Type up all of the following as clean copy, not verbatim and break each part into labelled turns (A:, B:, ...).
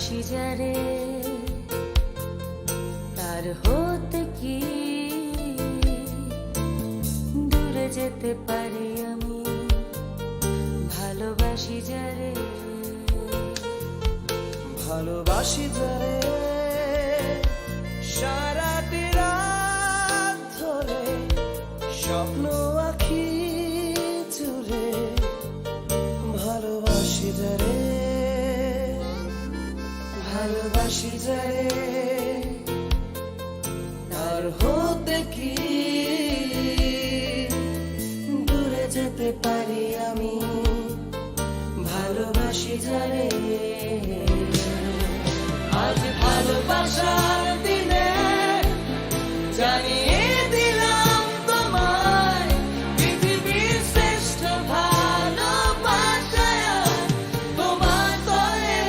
A: ভালোবাসি যারে তার হতে কি দূরে যেতে পারি আমি। ভালোবাসি যারে,
B: ভালোবাসি যারে সারাটি রাত ধরে স্বপ্ন আঁখি জুড়ে। ভালোবাসি যারে, ভালোবাসি যারে তার হতে কি দূরে যেতে পারি আমি। ভালোবাসি যারে। আজ ভালোবাসার দিনে জানিয়ে দিলাম তোমায় পৃথিবীর শ্রেষ্ঠ ভালোবাসা তোমার তরে।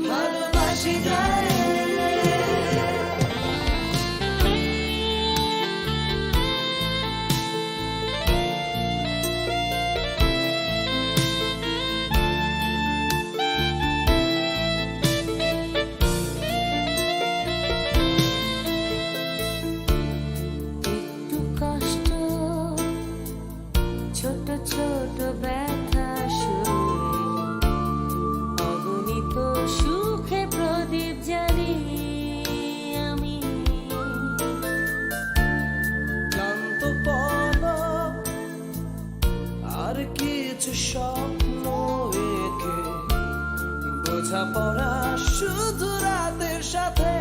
B: ভালোবাসি যারে।
A: ছোট ছোট ব্যথা শুয়ে অগণিত সুখে প্রদীপ জ্বালি আমি।
B: ক্লান্ত পলক আর কিছু স্বপ্ন এঁকে বোঝাপড়া শুধু রাতের সাথে